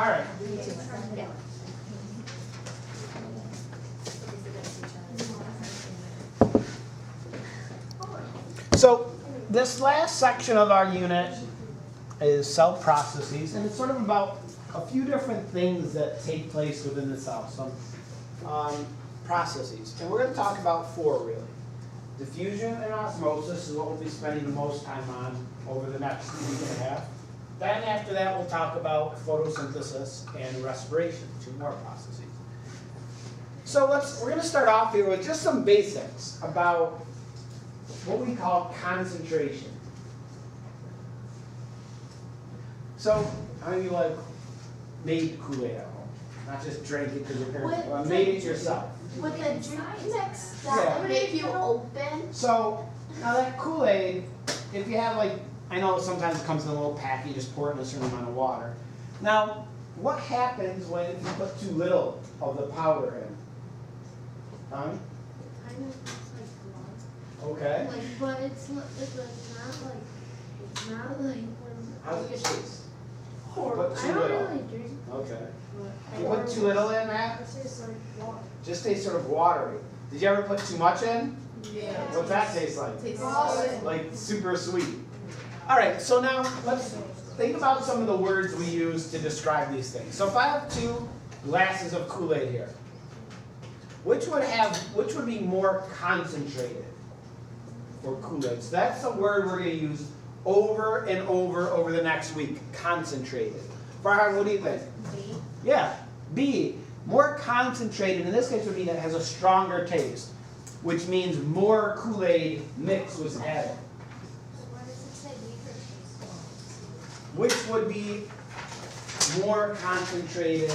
All right. Yeah. So this last section of our unit is cell processes, and it's sort of about a few different things that take place within the cell, some processes. And we're going to talk about four, really. Diffusion and osmosis is what we'll be spending the most time on over the next week and a half. Then after that, we'll talk about photosynthesis and respiration, two more processes. So we're going to start off here with just some basics about what we call concentration. So, how many of you made Kool-Aid at home? Not just drank it because your parents made it yourself. With the drink mix that Yeah. if you open. So, now that Kool-Aid, if you have I know sometimes it comes in a little pack, you just pour it in a certain amount of water. Now, what happens when you put too little of the powder in? Tommy? Kind of like Okay. but it's not like How does it taste? horrible. Put too I don't little. really drink Okay. but You put too little in, Matt? It's just like water. Just tastes sort of watery. Did you ever put too much in? Yeah. What's that taste like? Awesome. Like super sweet. All right, so now let's think about some of the words we use to describe these things. So if I have 2 glasses of Kool-Aid here, which would be more concentrated for Kool-Aid? So that's the word we're going to use over and over the next week. Concentrated. Farhan, what do you think? B. Yeah, B. More concentrated, in this case would mean it has a stronger taste, which means more Kool-Aid mix was added. What does it say? Which would be more concentrated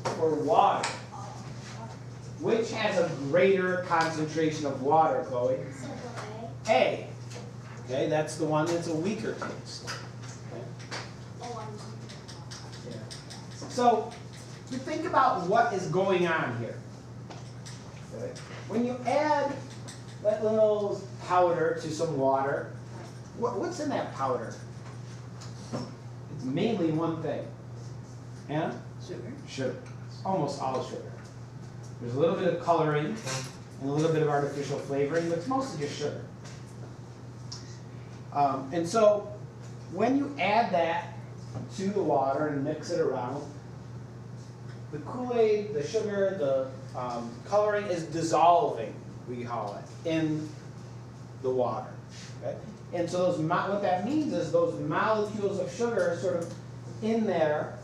for water? Which has a greater concentration of water, Chloe? A. Okay, that's the one that's a weaker taste. Yeah. So, you think about what is going on here. Okay. When you add that little powder to some water, what's in that powder? It's mainly one thing. Yeah? Sugar. Sugar. It's almost all sugar. There's a little bit of coloring and a little bit of artificial flavoring, but it's mostly just sugar. And so when you add that to the water and mix it around, the Kool-Aid, the sugar, the coloring is dissolving, we call it, in the water. Okay? And so what that means is those molecules of sugar are sort of in there,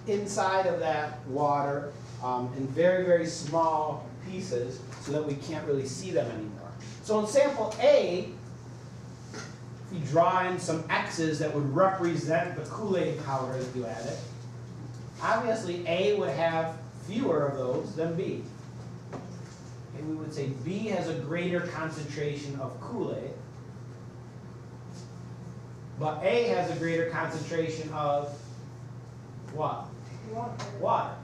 inside of that water, in very, very small pieces so that we can't really see them anymore. So in sample A, if you draw in some X's that would represent the Kool-Aid powder that you added, obviously A would have fewer of those than B. And we would say B has a greater concentration of Kool-Aid, but A has a greater concentration of what? Water.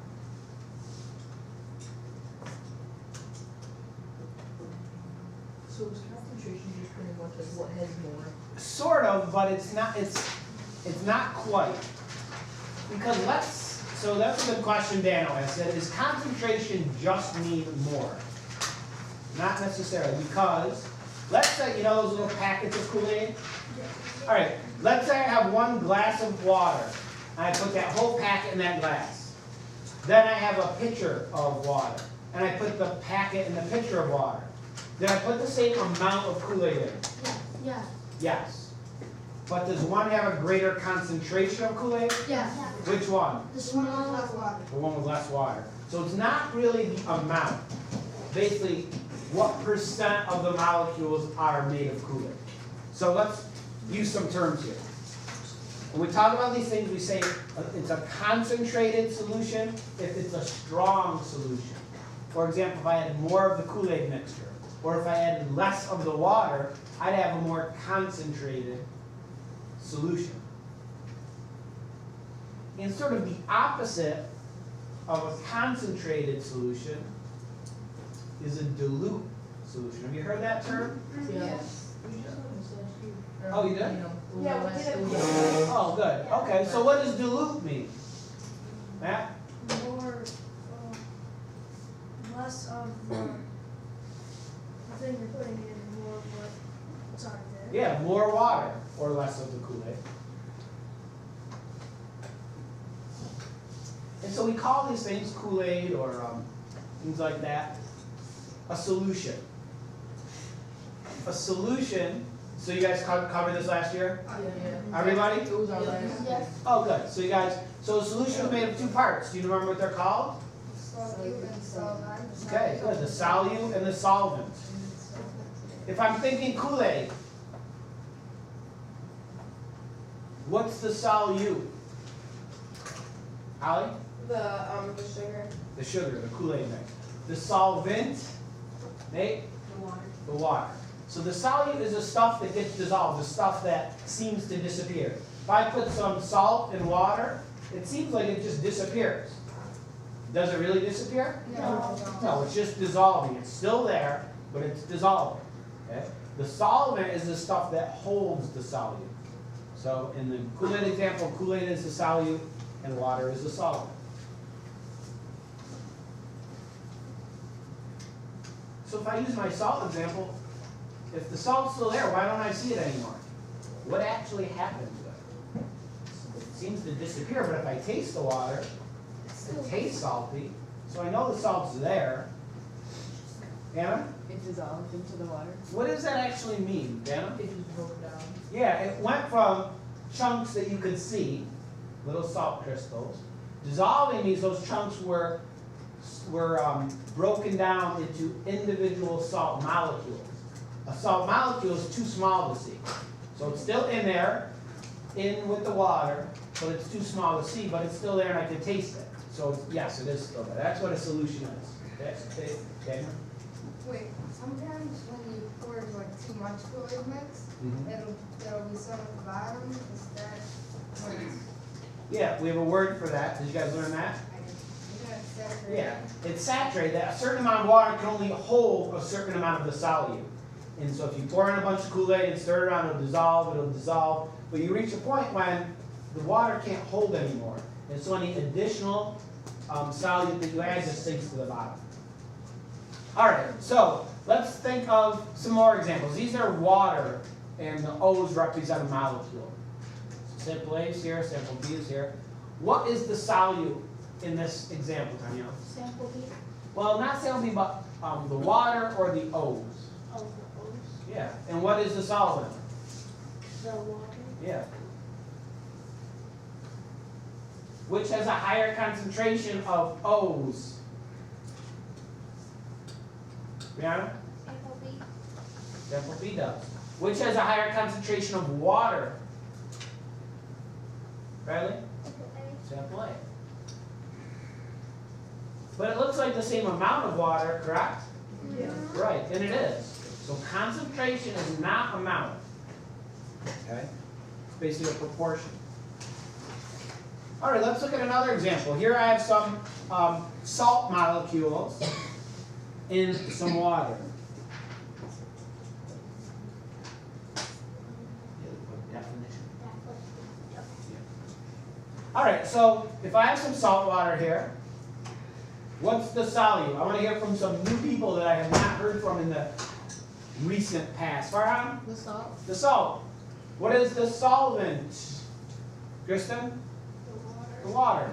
So is concentration just pretty much like what has more? Sort of, but it's not quite. Because so that's a good question Daniel asked. Said, is concentration just mean more? Not necessarily, because let's say, you know those little packets of Kool-Aid? All right, let's say I have 1 glass of water. And I put that whole packet in that glass. Then I have a pitcher of water. And I put the packet in the pitcher of water. Did I put the same amount of Kool-Aid in? Yeah. Yes. But does one have a greater concentration of Kool-Aid? Yeah. Which one? The smallest water. The one with less water. So it's not really the amount. Basically, what % of the molecules are made of Kool-Aid. So let's use some terms here. When we talk about these things, we say it's a concentrated solution if it's a strong solution. For example, if I added more of the Kool-Aid mixture, or if I added less of the water, I'd have a more concentrated solution. And sort of the opposite of a concentrated solution is a dilute solution. Have you heard that term? Yes. Oh, you did? Yeah, Yeah, we did it. Oh, good. Okay, so what does dilute mean? Matt? More, less of the thing you're putting in, more of what's already there. Yeah, more water or less of the Kool-Aid. And so we call these things Kool-Aid or things like that a solution. A solution, so you guys covered this last year? Yeah. Everybody? It was our last. Yes. Oh, good. So you guys, so a solution is made of two parts. Do you remember what they're called? Solute and solvent. Okay, good. The solute and the solvent. If I'm thinking Kool-Aid, what's the solute? Allie? The sugar. The sugar, the Kool-Aid mix. The solvent, Nate? The water. The water. So the solute is the stuff that gets dissolved, the stuff that seems to disappear. If I put some salt in water, it seems like it just disappears. Does it really disappear? No, it's just dissolving. It's still there, but it's dissolving. Okay? The solvent is the stuff that holds the solute. So in the Kool-Aid example, Kool-Aid is the solute and water is the solvent. So if I use my salt example, if the salt's still there, why don't I see it anymore? What actually happened to it? It seems to disappear, but if I taste the water, it tastes salty, so I know the salt's there. Anna? It dissolved into the water. What does that actually mean, Anna? It just broke down. Yeah, it went from chunks that you could see, little salt crystals. Dissolving means those chunks were broken down into individual salt molecules. A salt molecule is too small to see. So it's still in there, in with the water, but it's too small to see, but it's still there and I can taste it. So yes, it is still there. That's what a solution is. Okay, Daniel? Wait, sometimes when you pour like too much Kool-Aid mix, Mhm. it'll be set at the bottom. Is that what it's, Yeah, we have a word for that. Did you guys learn that? isn't it saturated? Yeah, it's saturated. That a certain amount of water can only hold a certain amount of the solute. And so if you pour in a bunch of Kool-Aid and stir it around, it'll dissolve. But you reach a point when the water can't hold anymore. And so any additional solute that you add just sinks to the bottom. All right, so let's think of some more examples. These are water, and the O's represent a molecule. So sample A is here, sample B is here. What is the solute in this example, Tanya? Sample B. Well, not sample B, but the water or the O's. Oh, the O's. Yeah, and what is the solvent? The water. Yeah. Which has a higher concentration of O's? Brianna? Sample B. Sample B does. Which has a higher concentration of water? Bradley? Sample A. But it looks like the same amount of water, correct? Yeah. Right, and it is. So concentration is not amount. Okay? It's basically a proportion. All right, let's look at another example. Here I have some salt molecules in some water. All right, so if I have some salt water here, what's the solute? I want to hear from some new people that I have not heard from in the recent past. Farhan? The salt. The salt. What is the solvent? Kristen? The water.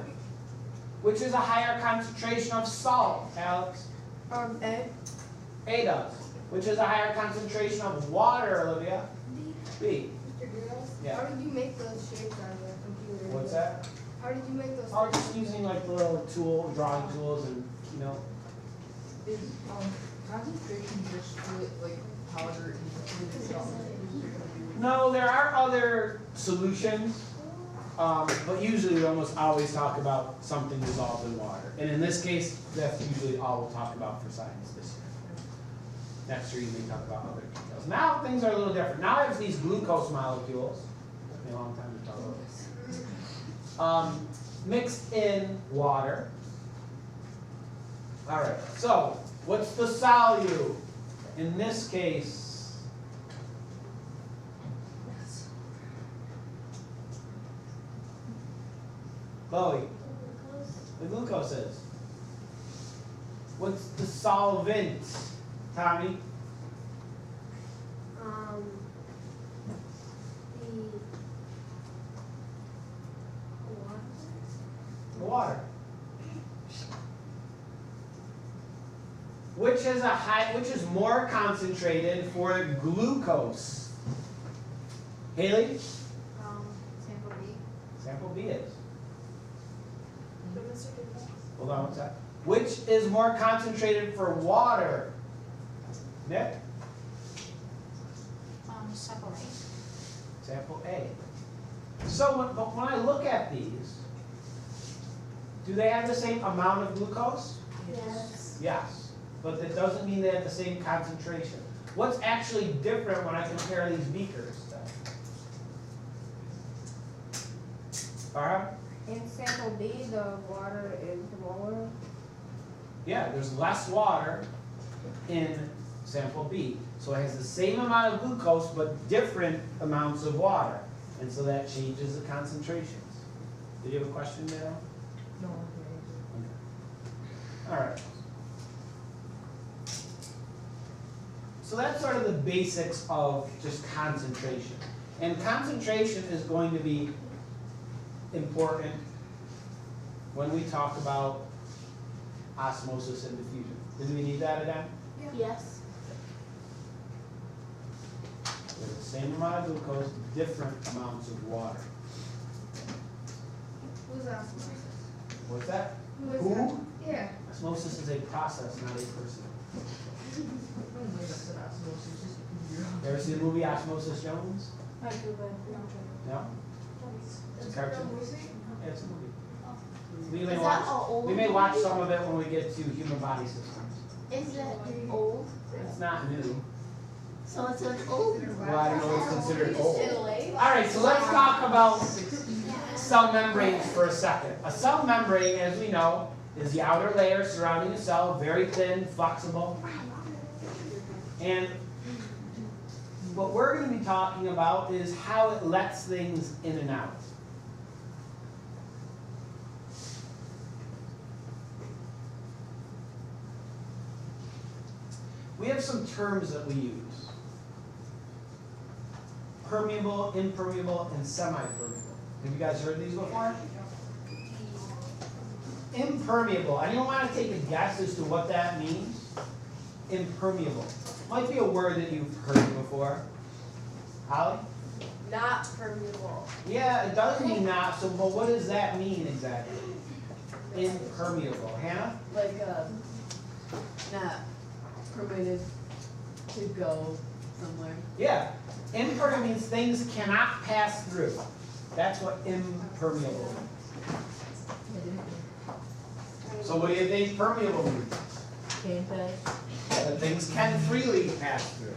Which is a higher concentration of salt, Alex? A. A does. Which is a higher concentration of water, Olivia? B. Mr. Girls, Yeah. how did you make those shapes on the computer? What's that? How did you make those? Oh, just using like the little drawing tools and, Is concentration just split like powder and liquid salt? No, there are other solutions, but usually we almost always talk about something dissolved in water. And in this case, that's usually all we'll talk about for science this year. Next year, you may talk about other details. Now things are a little different. Now I have these glucose molecules. Took me a long time to talk about this. Mixed in water. All right, so what's the solute in this case? Chloe, the glucose is? What's the solvent, Tommy? The Water. Which is more concentrated for glucose? Haley? Sample B. Sample B is. Mr. Goodman. Hold on one sec. Which is more concentrated for water? Nick? Sample A. Sample A. So when I look at these, do they have the same amount of glucose? Yes. Yes. But that doesn't mean they have the same concentration. What's actually different when I compare these beakers then? Farah? In sample B, the water is lower. Yeah, there's less water in sample B. So it has the same amount of glucose, but different amounts of water. And so that changes the concentrations. Did you have a question there? No, All right. So that's sort of the basics of just concentration. And concentration is going to be important when we talk about osmosis and diffusion. Did we need that again? Yes. There's the same amount of glucose, different amounts of water. Who's osmosis? What's that? Who is Who? that? Yeah. Osmosis is a process, not a person. Ever see the movie Osmosis Jones? I do, but No? It's a cartoon. Yeah, it's a movie. We may Is that watch. all old We may watch movie? some of it when we get to human body systems. Is it old? It's not new. So it's an old. Well, I don't know what's considered old. Italy. All right, so let's talk about cell membranes for a second. A cell membrane, as we know, is the outer layer surrounding a cell, very thin, flexible. And what we're going to be talking about is how it lets things in and out. We have some terms that we use. Permeable, impermeable, and semi-permeable. Have you guys heard these before? Impermeable. Anyone want to take a guess as to what that means? Impermeable. Might be a word that you've heard before. Holly? not permeable. Yeah, it does mean not, so but what does that mean exactly? Impermeable. Hannah? Like, not permitted to go somewhere. Yeah. Impermeable means things cannot pass through. That's what impermeable means. So what do you think permeable means? Can't pass. That things can freely pass through.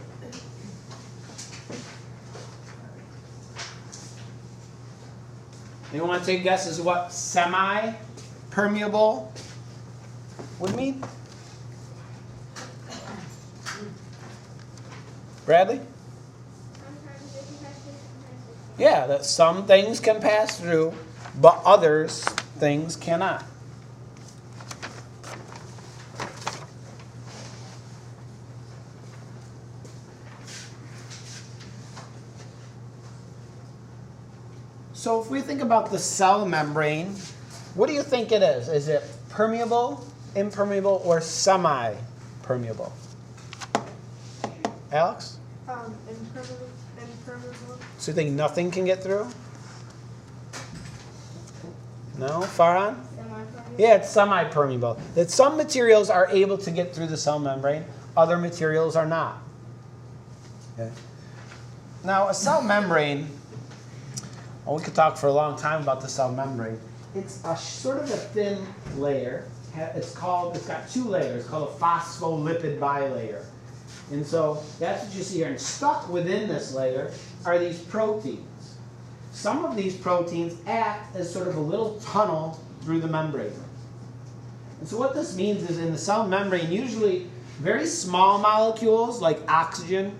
Anyone want to take a guess as to what semi-permeable would mean? Bradley? Yeah, that some things can pass through, but others things cannot. So if we think about the cell membrane, what do you think it is? Is it permeable, impermeable, or semi-permeable? Alex? Impermeable. So you think nothing can get through? No? Farhan? Semi-permeable. Yeah, it's semi-permeable. That some materials are able to get through the cell membrane, other materials are not. Okay. Now, a cell membrane, well, we could talk for a long time about the cell membrane. It's a sort of a thin layer. It's got two layers, called a phospholipid bilayer. And so that's what you see here. And stuck within this layer are these proteins. Some of these proteins act as sort of a little tunnel through the membrane. And so what this means is in the cell membrane, usually very small molecules like oxygen,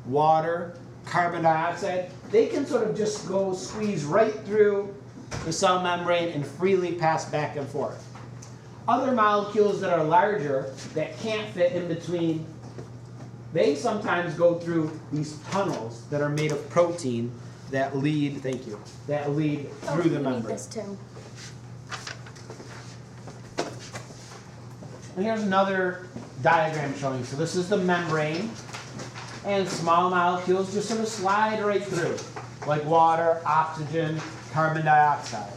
water, carbon dioxide, they can sort of just go squeeze right through the cell membrane and freely pass back and forth. other molecules that are larger that can't fit in between, they sometimes go through these tunnels that are made of protein that lead, thank you, that lead through the membrane. And here's another diagram showing. So this is the membrane, and small molecules just sort of slide right through, like water, oxygen, carbon dioxide.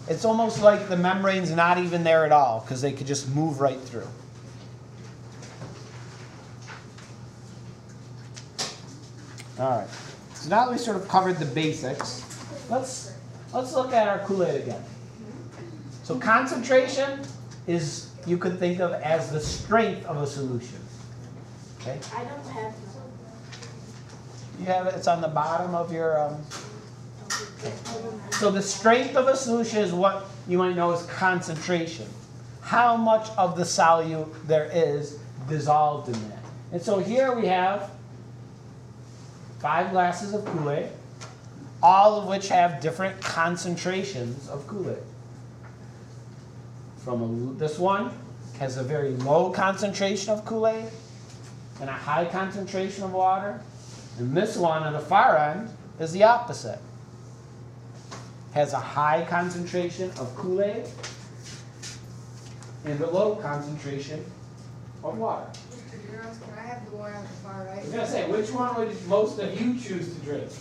It's almost like the membrane's not even there at all, because they could just move right through. All right. So now that we sort of covered the basics, let's look at our Kool-Aid again. So concentration is, you could think of as the strength of a solution. Okay? I don't have You have it, it's on the bottom of your, So the strength of a solution is what you might know as concentration. How much of the solute there is dissolved in that. And so here we have 5 glasses of Kool-Aid, all of which have different concentrations of Kool-Aid. This one has a very low concentration of Kool-Aid and a high concentration of water. And this one on the far end is the opposite. Has a high concentration of Kool-Aid and a low concentration of water. Mr. Duros, can I have the one on the far right? I was going to say, which one would most of you choose to drink?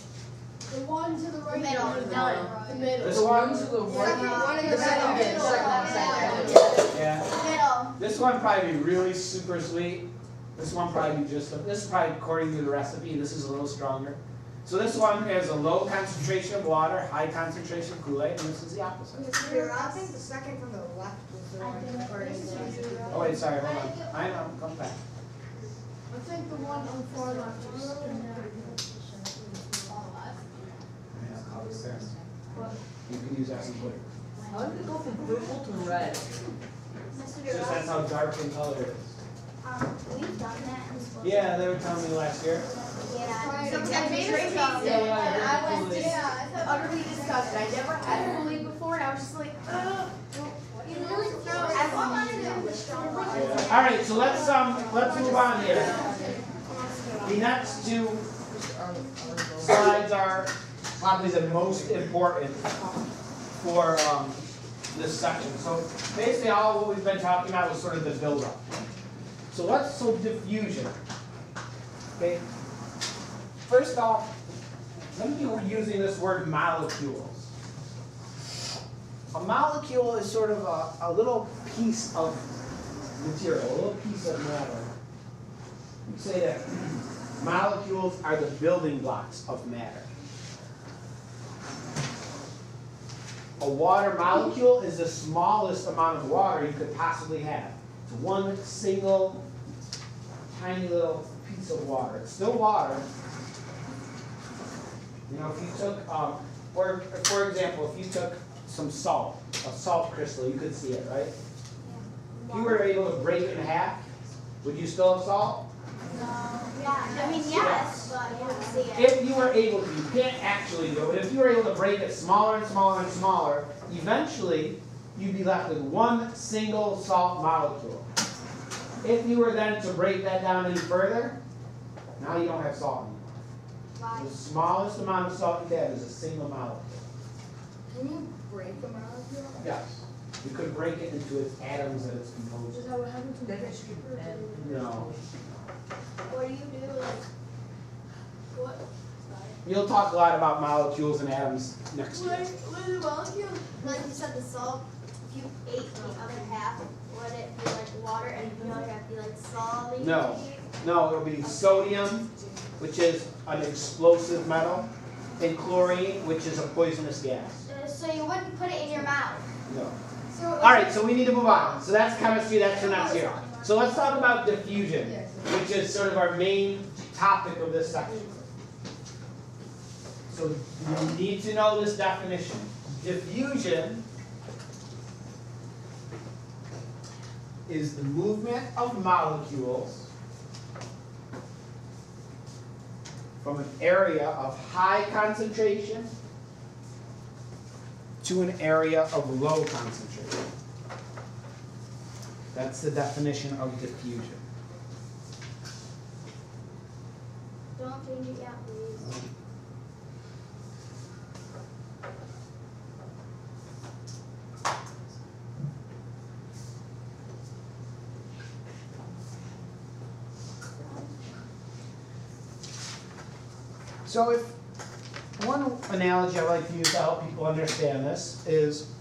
The one to the right. Middle. The middle. This one? To the Second right. one in The the second middle. bit, second. Yeah. Middle. This one probably be really super sweet. This one probably be just, this is probably according to the recipe, this is a little stronger. So this one has a low concentration of water, high concentration of Kool-Aid, and this is the opposite. Mr. Duros, I think the second from the left was the one according to the recipe. Oh wait, sorry, hold on. I know, come back. I think the one on the far left is. You can use that some glitter. How did it go from purple to red? Mr. Just that's how dark in color it is. We've done that in school. Yeah, they were telling me last year. Yeah. Sometimes made it's us tasted, taste it, yeah, and I was Kool-Aid. just utterly disgusted. I never had Kool-Aid before, and I was just like, ugh. You really throw it. I wanted to do the strong one. All right, so let's move on here. The next 2 slides are probably the most important for this section. So basically all what we've been talking about was sort of the build-up. So diffusion. Okay. First off, some people are using this word molecules. A molecule is sort of a little piece of material, a little piece of matter. You say that molecules are the building blocks of matter. A water molecule is the smallest amount of water you could possibly have. It's one single tiny little piece of water. It's still water. You know, if you took, for example, if you took some salt, a salt crystal, you could see it, right? If you were able to break it in half, would you still have salt? Yeah, I mean, yes, but you wouldn't see it. If you were able to, you can't actually do it, if you were able to break it smaller and smaller and smaller, eventually you'd be left with one single salt molecule. If you were then to break that down any further, now you don't have salt anymore. Why? The smallest amount of salt you have is a single molecule. Can you break a molecule? Yes. You could break it into its atoms that it's composed Is of. that what happened to That the is paper? No. What do you do? What? You'll talk a lot about molecules and atoms next year. What is a molecule? Like you said, the salt, if you ate the other half, would it be like water and the other half be like salt? No. No, it'll be sodium, which is an explosive metal, and chlorine, which is a poisonous gas. So you wouldn't put it in your mouth. No. So All right, so we need to move on. So that's chemistry, that's for next year. So let's talk about diffusion, which is sort of our main topic of this section. So you need to know this definition. Diffusion is the movement of molecules from an area of high concentration to an area of low concentration. That's the definition of diffusion. Don't change it yet, please. So if one analogy I like to use to help people understand this is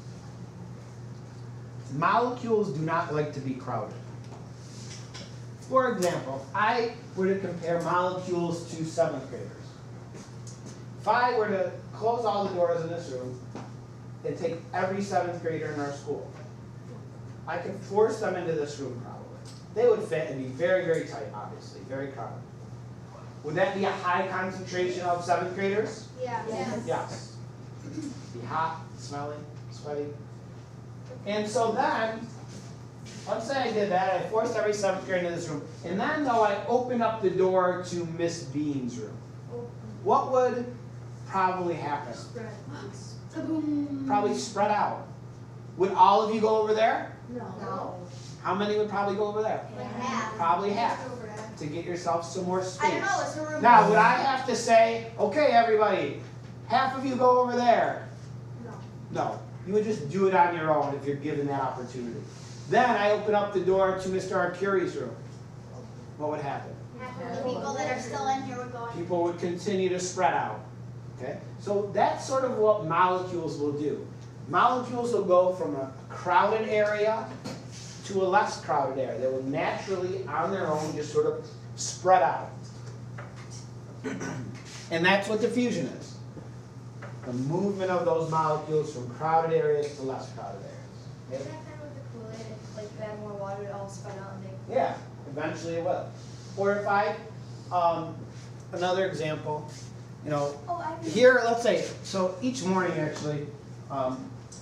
molecules do not like to be crowded. For example, I were to compare molecules to 7th graders. If I were to close all the doors in this room and take every 7th grader in our school, I could force them into this room probably. They would fit and be very, very tight, obviously, very crowded. Would that be a high concentration of 7th graders? Yeah. Yes. Be hot, smelly, sweaty. And so then, let's say I did that, I forced every 7th grader into this room, and then though I opened up the door to Miss Bean's room, what would probably happen? Probably spread out. Would all of you go over there? No. How many would probably go over there? Like half. Probably half, to get yourself some more space. I don't know, it's a room. Now, would I have to say, okay, everybody, half of you go over there? No. No. You would just do it on your own if you're given that opportunity. Then I open up the door to Mr. Arcuri's room. What would happen? Half of the people that are still in here would go in. People would continue to spread out. Okay? So that's sort of what molecules will do. Molecules will go from a crowded area to a less crowded area. They will naturally, on their own, just sort of spread out. And that's what diffusion is. The movement of those molecules from crowded areas to less crowded areas. Is that kind of with the Kool-Aid? If like you add more water, it all spread out and they... Yeah, eventually it will. Or if I, another example, you know, here, let's say, so each morning actually,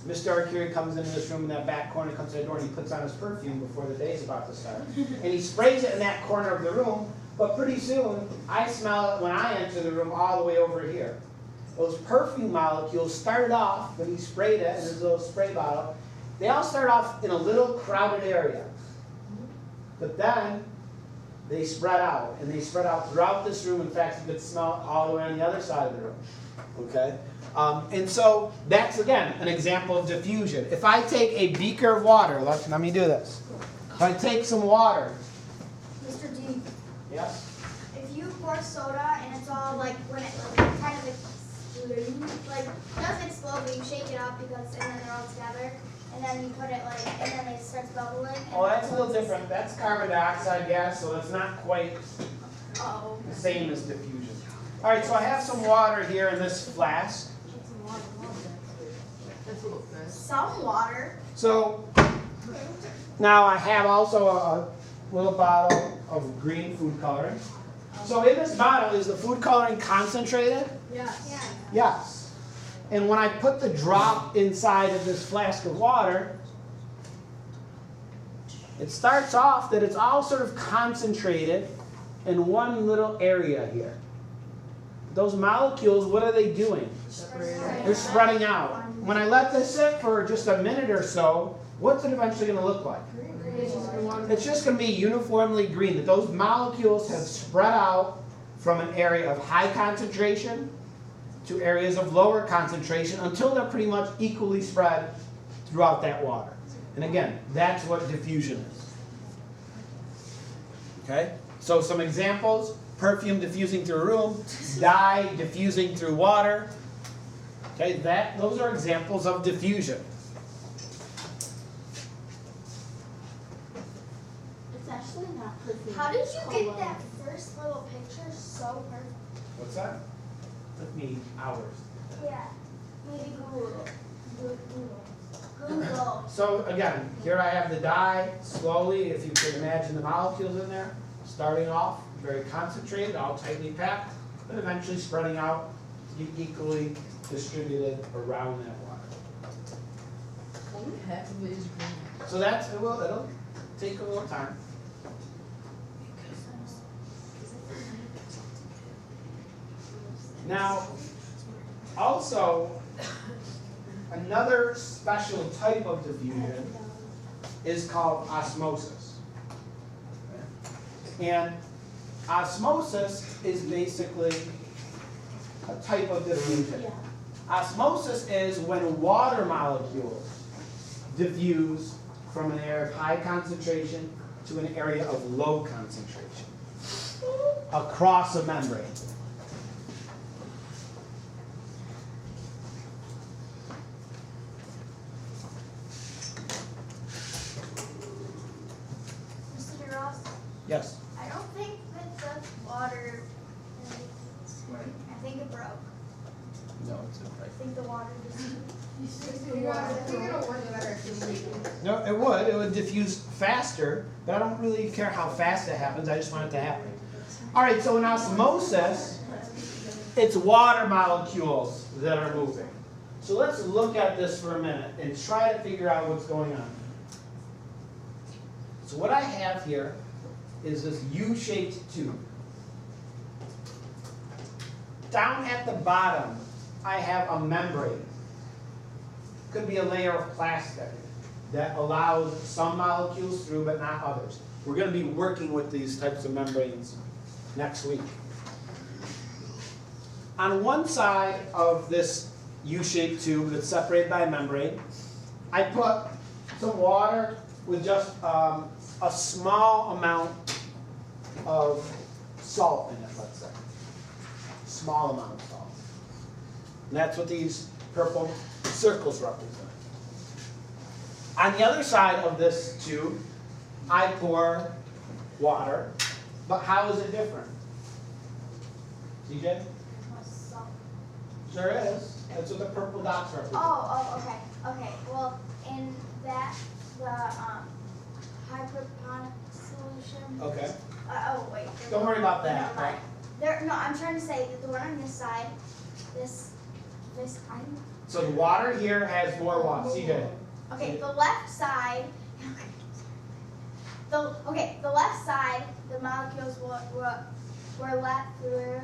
Mr. Arcuri comes into this room in that back corner, comes to the door, and he puts on his perfume before the day's about to start. And he sprays it in that corner of the room, but pretty soon, I smell it when I enter the room all the way over here. Those perfume molecules started off, when he sprayed it in his little spray bottle, they all start off in a little crowded area. But then, they spread out, and they spread out throughout this room. In fact, you could smell it all the way on the other side of the room. Okay? And so, that's again an example of diffusion. If I take a beaker of water, let me do this. If I take some water. Mr. D, Yes? if you pour soda and it's all like, when it like, kind of like, doesn't explode, but you shake it up because, and then they're all together, and then you put it like, and then it starts bubbling. Oh, that's a little different. That's carbon dioxide gas, so it's not quite Uh-oh. the same as diffusion. All right, so I have some water here in this flask. That's a little fast. Some water. So now I have also a little bottle of green food coloring. So in this bottle, is the food coloring concentrated? Yes. Yeah. Yes. And when I put the drop inside of this flask of water, it starts off that it's all sort of concentrated in one little area here. Those molecules, what are they doing? They're spreading out. When I let this sit for just a minute or so, what's it eventually going to look like? It's just going to be uniformly green. That those molecules have spread out from an area of high concentration to areas of lower concentration until they're pretty much equally spread throughout that water. And again, that's what diffusion is. Okay? So some examples: perfume diffusing through a room, dye diffusing through water. Okay, those are examples of diffusion. It's actually not perfume. How did it's you cologne. get that first little picture so perfect? What's that? Took me hours. Yeah. Maybe Google. Google. So again, here I have the dye. Slowly, if you can imagine the molecules in there, starting off very concentrated, all tightly packed, but eventually spreading out to be equally distributed around that water. Only half of it is green. So it'll take a little time. Now, also, another special type of diffusion is called osmosis. And osmosis is basically a type of diffusion. Yeah. Osmosis is when water molecules diffuse from an area of high concentration to an area of low concentration across a membrane. Mr. Ross, Yes? I don't think that the water, I think it broke. No, it's not I right. think the water just. I think it'll work better if you make it. No, it would. It would diffuse faster, but I don't really care how fast it happens. I just want it to happen. All right, so in osmosis, it's water molecules that are moving. So let's look at this for a minute and try to figure out what's going on. So what I have here is this U-shaped tube. Down at the bottom, I have a membrane. Could be a layer of plastic that allows some molecules through but not others. We're going to be working with these types of membranes next week. On one side of this U-shaped tube that's separated by a membrane, I put some water with just a small amount of salt in it, let's say. Small amount of salt. And that's what these purple circles represent. On the other side of this tube, I pour water, but how is it different? CJ? Salt. Sure is. That's what the purple dots represent. Okay. Well, in that, the hydroponic solution. Okay. Wait. Don't worry about that. Never mind. No, I'm trying to say that the one on this side, this, So the water here has more water. CJ? okay, the left side, the left side, the molecules were let through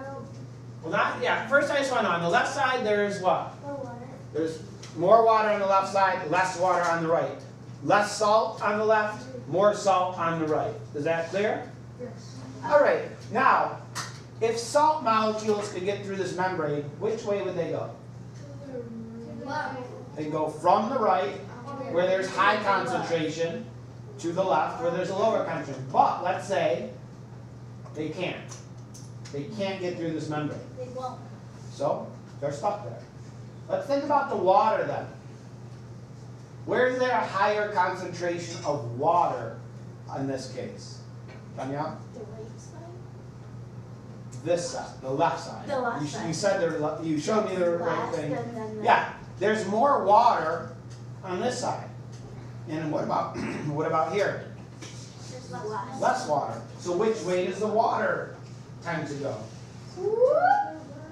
Well, not, yeah, first I just want to know, on the left side there's what? the water. There's more water on the left side, less water on the right. Less salt on the left, more salt on the right. Is that clear? Yes. All right, now, if salt molecules could get through this membrane, which way would they go? They go from the right, where there's high concentration, to the left, where there's a lower concentration. But let's say they can't. They can't get through this membrane. They won't. So they're stuck there. Let's think about the water then. Where is there a higher concentration of water in this case? Tanya? The right side? This side, the left side. The left You side. said you showed me the right Last thing. and then the. Yeah, there's more water on this side. And what about here? There's Less. Less water. So which way does the water tend to go?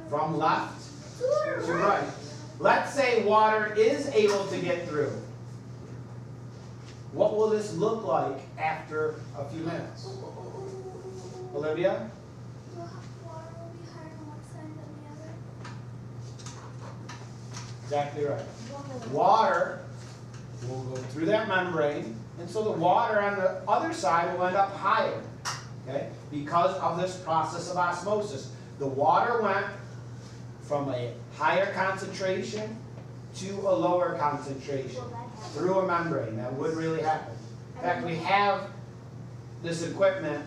From left to right. Let's say water is able to get through. What will this look like after a few minutes? Olivia? The water will be higher on one side than the other. Exactly right. Water will go through that membrane, and so the water on the other side will end up higher, okay? Because of this process of osmosis. The water went from a higher concentration to a lower concentration through a membrane. That would really happen. In fact, we have this equipment.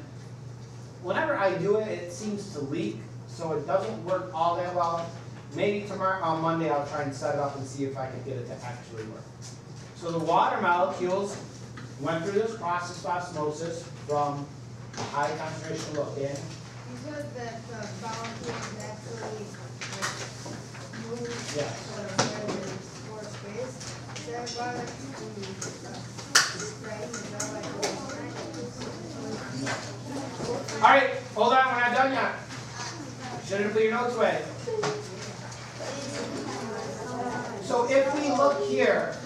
Whenever I do it, it seems to leak, so it doesn't work all that well. Maybe tomorrow, on Monday, I'll try and set it up and see if I can get it to actually work. So the water molecules went through this process of osmosis from high concentration to low. Dan? You said that the molecules actually move Yeah. where there's more space. Is that why like spray? Is that like All right, hold on, we're not done yet. Shouldn't put your notes away. So if we look here,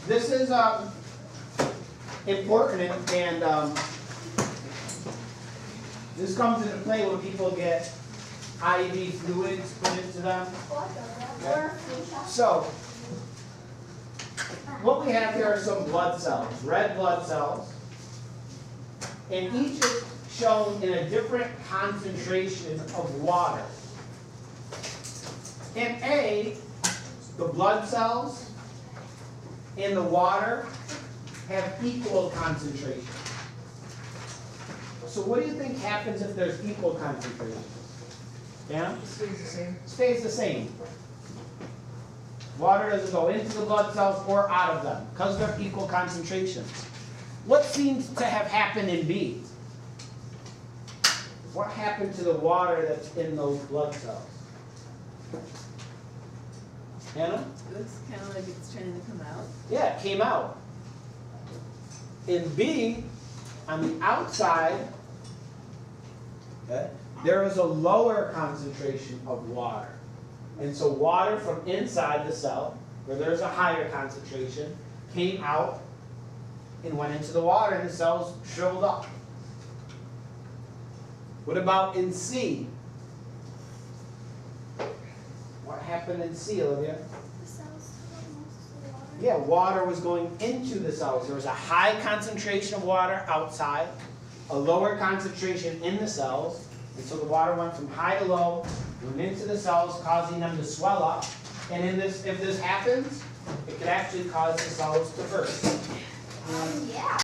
this is important, and this comes into play when people get IV fluids put into them. Okay. So what we have here are some blood cells, red blood cells. And each is shown in a different concentration of water. In A, the blood cells and the water have equal concentration. So what do you think happens if there's equal concentration? Yeah? It stays the same. Stays the same. Water doesn't go into the blood cells or out of them because they're equal concentrations. What seems to have happened in B? What happened to the water that's in those blood cells? Hannah? It looks kind of like it's trying to come out. Yeah, it came out. In B, on the outside, okay, there is a lower concentration of water. And so water from inside the cell, where there's a higher concentration, came out and went into the water and the cells shriveled up. What about in C? What happened in C, Olivia? The cells took most of the water. Yeah, water was going into the cells. There was a high concentration of water outside, a lower concentration in the cells, and so the water went from high to low, went into the cells, causing them to swell up. And in this, if this happens, it could actually cause the cells to burst. Yeah.